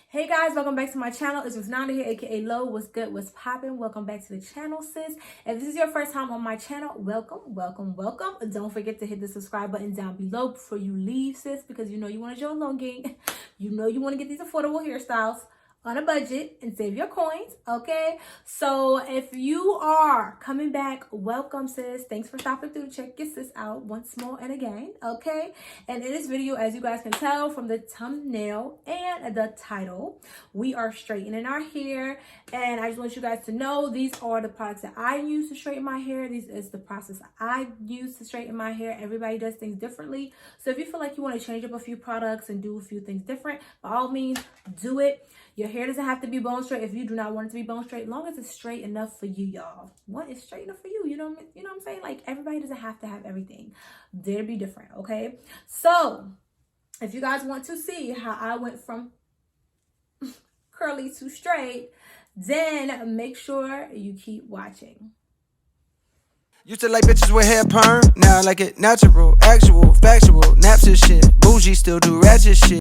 Hey guys, welcome back to my channel. It's Ruth Nanda here, aka Lo. What's good? What's poppin'? Welcome back to the channel, sis. If this is your first time on my channel, welcome. Don't forget to hit the subscribe button down below before you leave, sis, because you know you want to join Long Gang. You know you want to get these affordable hairstyles on a budget and save your coins, okay? So if you are coming back, welcome, sis. Thanks for stopping through to check your sis out once more and again, okay? And in this video, as you guys can tell from the thumbnail and the title, we are straightening our hair. And I just want you guys to know these are the products that I use to straighten my hair. This is the process I use to straighten my hair. Everybody does things differently. So if you feel like you want to change up a few products and do a few things different, by all means, do it. Your hair doesn't have to be bone straight if you do not want it to be bone straight, as long as it's straight enough for you, y'all. What is straight enough for you? You know what I'm saying? Like, everybody doesn't have to have everything. They'll be different, okay? So, if you guys want to see how I went from curly to straight, then make sure you keep watching. Used to like bitches with hair perm, now I like it natural, actual, factual, naps and shit. Bougie still do ratchet shit.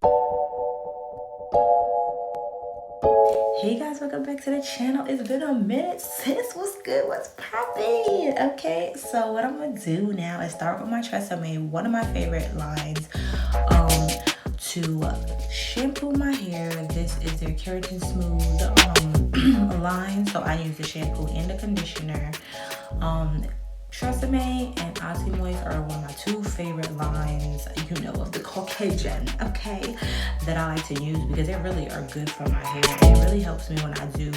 Hey guys, welcome back to the channel. It's been a minute, sis. What's good? What's popping? Okay, so what I'm gonna do now is start with my Tresemme, one of my favorite lines, to shampoo my hair. This is their Keratin Smooth line, so I use the shampoo and the conditioner. Tresemme and Moist are one of my two favorite lines, you know, of the Caucasian, okay, that I like to use because they really are good for my hair. And it really helps me when I do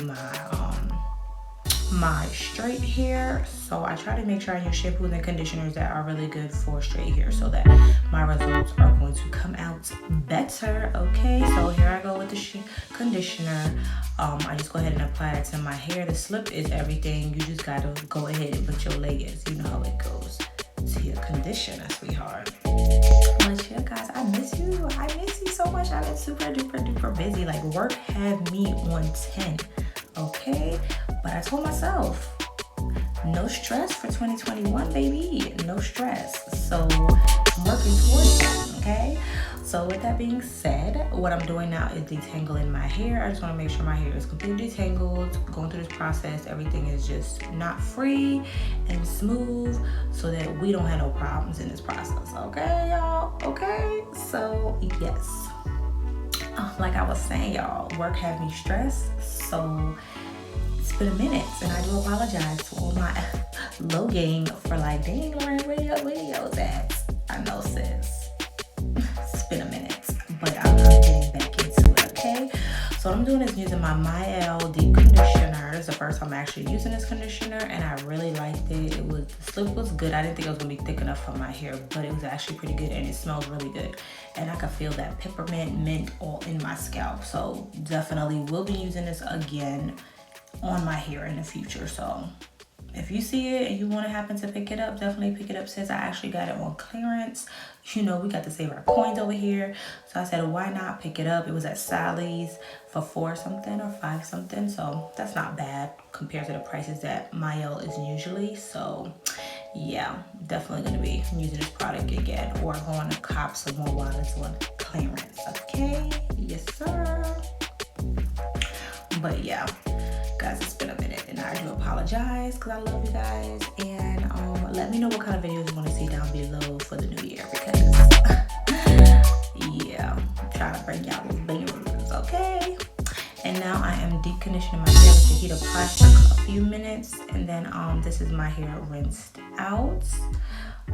my straight hair. So I try to make sure I use shampoos and conditioners that are really good for straight hair so that my results are going to come out better, okay? So here I go with the conditioner. I just go ahead and apply it to my hair. The slip is everything. You just gotta go ahead and put your layers. You know how it goes to your conditioner, sweetheart. But yeah, guys, I miss you. I miss you so much. I've been super duper busy. Like, work had me on 10, okay? But I told myself, no stress for 2021, baby. No stress. So I'm working towards that, okay? So with that being said, what I'm doing now is detangling my hair. I just want to make sure my hair is completely detangled. Going through this process, everything is just knot free and smooth so that we don't have no problems in this process. Okay, y'all? Okay? So yes. Like I was saying, y'all, work had me stressed. So it's been a minute, and I do apologize to all my low gang for like, dang, Lauren, where your videos at? I know, sis. It's been a minute, but I'm getting back into it, okay? So what I'm doing is using my Mielle deep conditioner. This is the first time I'm actually using this conditioner, and I really liked it. The slip was good. I didn't think it was gonna be thick enough for my hair, but it was actually pretty good, and it smells really good. And I could feel that peppermint mint all in my scalp. So definitely will be using this again on my hair in the future. So if you see it and you want to happen to pick it up, definitely pick it up, sis. I actually got it on clearance. You know, we got to save our coins over here. So I said, why not pick it up? It was at Sally's for $4 something or $5 something. So that's not bad compared to the prices that Mielle is usually. So yeah, definitely going to be using this product again or going to cop some more while it's on clearance. Okay? Yes, sir. But yeah, guys, it's been a minute and I do apologize because I love you guys. And let me know what kind of videos you want to see down below for the new year because yeah, I'm trying to bring y'all those bangers, okay? And now I am deep conditioning my hair with the heat of plastic a few minutes, and then this is my hair rinsed out.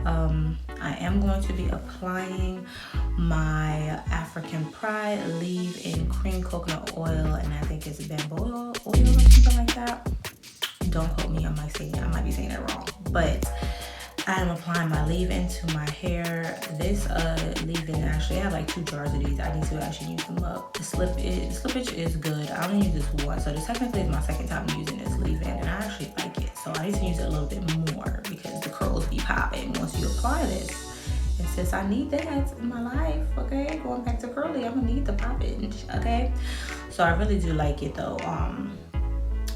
I am going to be applying my African Pride leave-in cream coconut oil, and I think it's bamboo oil or something like that. Don't quote me, I might be saying it wrong, but I am applying my leave-in to my hair. This leave-in, actually I have like 2 jars of these. I need to actually use them up. The slippage is good. I only use this once, so this technically is my second time using this leave-in, and I actually like it. So I need to use it a little bit more because the curls be popping once you apply this. And since I need that in my life, okay, going back to curly, I'm gonna need the popping, okay? So I really do like it though.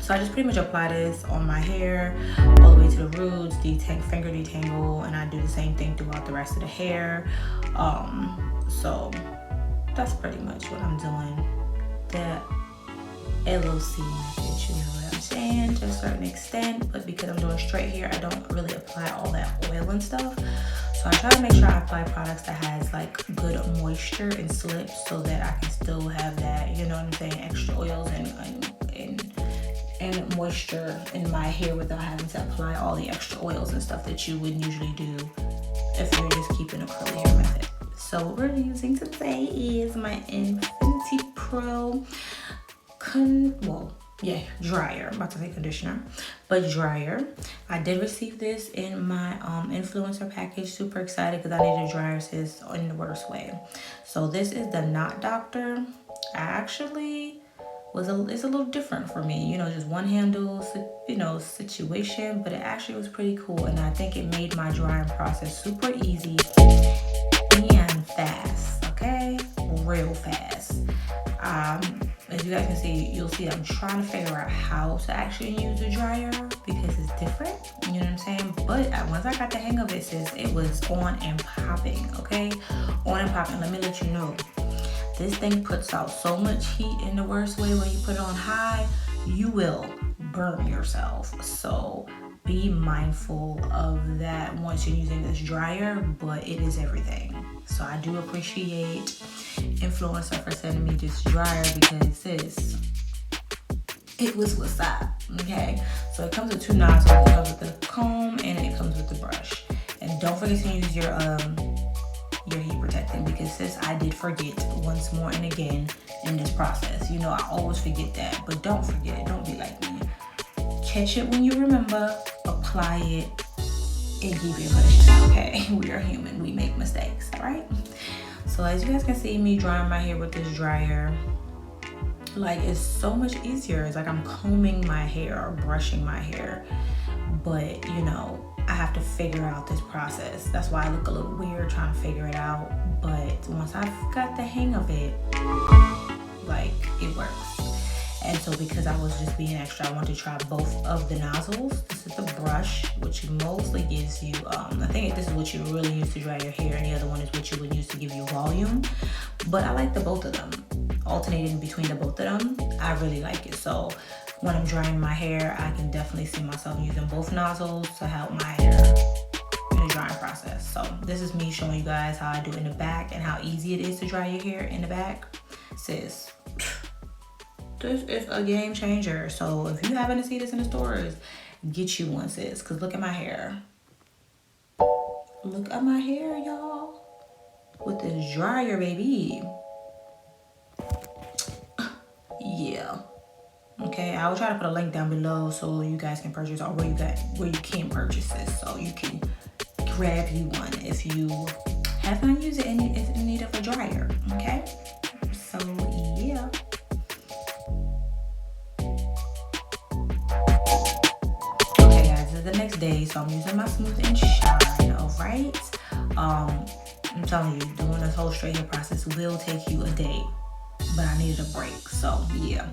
So I just pretty much apply this on my hair all the way to the roots, finger detangle, and I do the same thing throughout the rest of the hair. So that's pretty much what I'm doing the LOC method, you know what I'm saying, to a certain extent. But because I'm doing straight hair, I don't really apply all that oil and stuff. So I try to make sure I apply products that has like good moisture and slip, so that I can still have that, you know what I'm saying, extra oils and moisture in my hair without having to apply all the extra oils and stuff that you would usually do if you're just keeping a curly hair method. So what we're using today is my Infiniti Pro dryer. I'm about to say conditioner, but dryer. I did receive this in my influencer package. Super excited because I needed a dryer, sis, in the worst way. So this is the Knot Doctor. I actually it's a little different for me, you know, just one handle, you know, situation, but it actually was pretty cool, and I think it made my drying process super easy and fast. Okay, real fast. As you guys can see, you'll see I'm trying to figure out how to actually use a dryer because it's different, you know what I'm saying? But once I got the hang of it, sis, it was on and popping. Okay, on and popping. Let me let you know, this thing puts out so much heat in the worst way. When you put it on high, you will burn yourself. So be mindful of that once you're using this dryer, but it is everything. So I do appreciate Influencer for sending me this dryer because sis, it was what's up. Okay, so it comes with two nozzles. It comes with the comb and it comes with the brush. And don't forget to use your heat protectant, because sis, I did forget once more and again in this process. You know, I always forget that, but don't forget it. Don't be like me. Catch it when you remember, apply it, and keep it pushing. Okay, we are human, we make mistakes. All right. So as you guys can see me drying my hair with this dryer, like, it's so much easier. It's like I'm combing my hair or brushing my hair, but you know, I have to figure out this process. That's why I look a little weird trying to figure it out. But once I've got the hang of it, like, it works. And so because I was just being extra, I wanted to try both of the nozzles. This is the brush, which mostly gives you, I think this is what you really use to dry your hair, and the other one is what you would use to give you volume. But I like the both of them. Alternating between the both of them, I really like it. So when I'm drying my hair, I can definitely see myself using both nozzles to help my hair in the drying process. So this is me showing you guys how I do it in the back and how easy it is to dry your hair in the back. Sis, this is a game changer. So if you happen to see this in the stores, get you one, sis, because look at my hair. Look at my hair, y'all, with this dryer, baby. Yeah. Okay, I will try to put a link down below so you guys can purchase, or where you can purchase this, so you can grab you one if you have not used it and is in need of a dryer. Okay, so yeah. Okay guys, this is the next day, so I'm using my Smooth and Shine. All right, I'm telling you, doing this whole straight hair process will take you a day, but I needed a break. So yeah,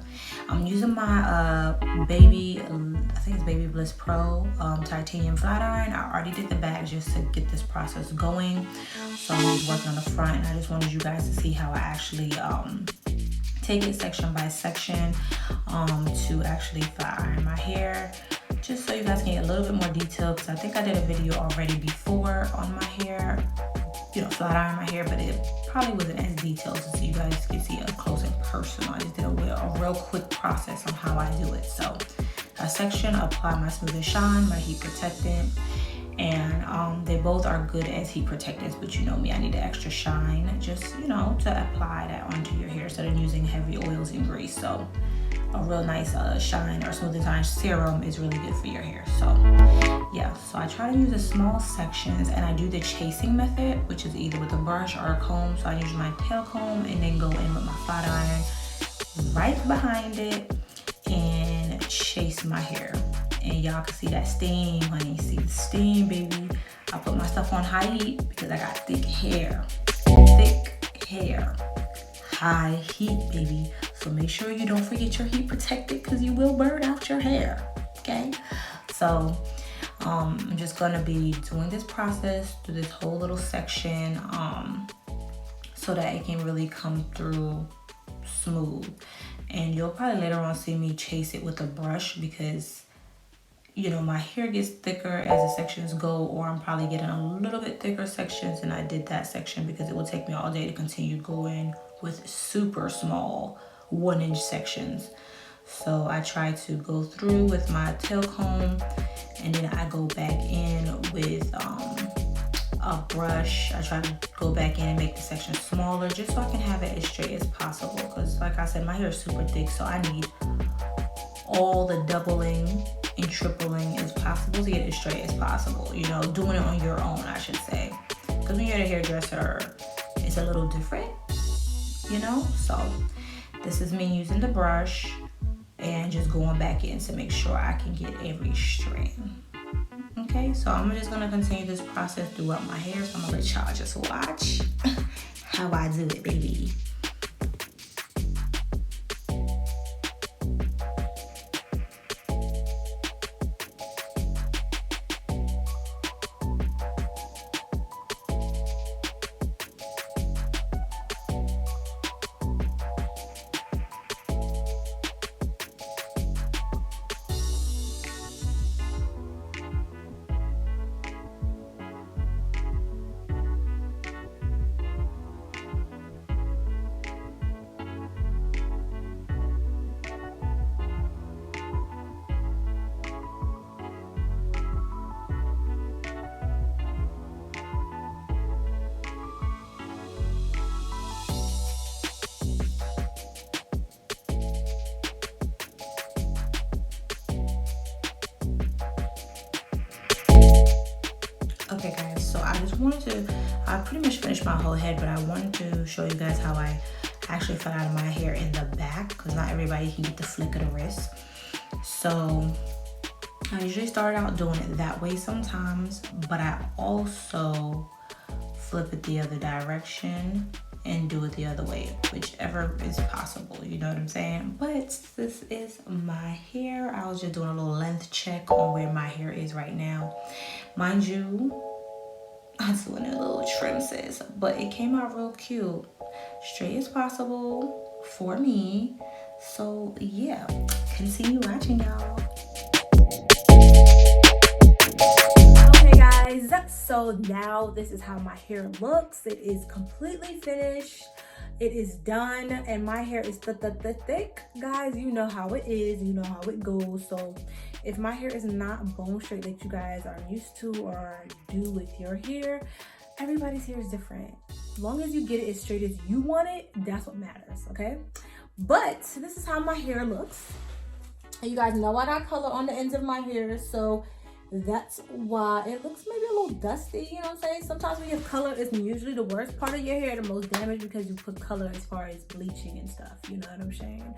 I'm using my baby, I think it's Baby Bliss Pro titanium flat iron. I already did the back just to get this process going, so I'm just working on the front, and I just wanted you guys to see how I actually take it section by section to actually flat iron my hair, just so you guys can get a little bit more detail, because I think I did a video already before on my hair, you know, flat iron my hair, but it probably wasn't as detailed so you guys can see up close and personal. I just did a real quick process on how I do it. So a section, apply my Smooth and Shine, my heat protectant, and they both are good as heat protectants, but you know me, I need the extra shine, just, you know, to apply that onto your hair instead of using heavy oils and grease. So a real nice shine or Smooth and Shine serum is really good for your hair. So yeah, so I try to use the small sections, and I do the chasing method, which is either with a brush or a comb. So I use my tail comb and then go in with my flat iron right behind it and chase my hair. And y'all can see that steam, honey. See the steam, baby. I put my stuff on high heat because I got thick hair. Thick hair. High heat, baby. So make sure you don't forget your heat protectant, because you will burn out your hair. Okay? So I'm just gonna be doing this process through this whole little section so that it can really come through smooth. And you'll probably later on see me chase it with a brush because, you know, my hair gets thicker as the sections go, or I'm probably getting a little bit thicker sections, and I did that section because it will take me all day to continue going with super small 1-inch sections. So I try to go through with my tail comb, and then I go back in with a brush. I try to go back in and make the section smaller just so I can have it as straight as possible, because like I said, my hair is super thick, so I need all the doubling and tripling as possible to get it as straight as possible. You know, doing it on your own, I should say, because when you're at a hairdresser, it's a little different, you know. So this is me using the brush and just going back in to make sure I can get every strand. Okay, so I'm just gonna continue this process throughout my hair, so I'm gonna let y'all just watch how I do it, baby. Okay guys, so I pretty much finished my whole head, but I wanted to show you guys how I actually fell out of my hair in the back, because not everybody can get the flick of the wrist. So I usually start out doing it that way sometimes, but I also flip it the other direction and do it the other way, whichever is possible, you know what I'm saying? But this is my hair. I was just doing a little length check on where my hair is right now. Mind you, I'm doing a little trim, sis, but it came out real cute. Straight as possible for me. So yeah, continue watching, y'all. Okay guys, so now this is how my hair looks. It is completely finished. It is done, and my hair is thick, guys. You know how it is, you know how it goes. So if my hair is not bone straight that you guys are used to or do with your hair, everybody's hair is different. As long as you get it as straight as you want it, that's what matters, okay? But this is how my hair looks. And you guys know I got color on the ends of my hair, so that's why it looks maybe a little dusty, you know what I'm saying? Sometimes when you have color, it's usually the worst part of your hair, the most damaged, because you put color as far as bleaching and stuff, you know what I'm saying?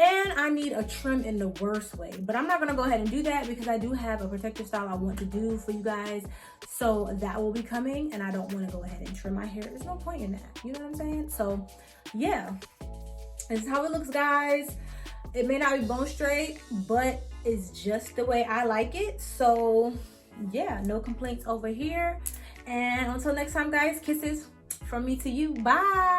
And I need a trim in the worst way, but I'm not gonna go ahead and do that because I do have a protective style I want to do for you guys. So that will be coming, and I don't want to go ahead and trim my hair. There's no point in that, you know what I'm saying? So yeah, this is how it looks, guys. It may not be bone straight, but it's just the way I like it. So yeah, no complaints over here. And until next time, guys, kisses from me to you. Bye.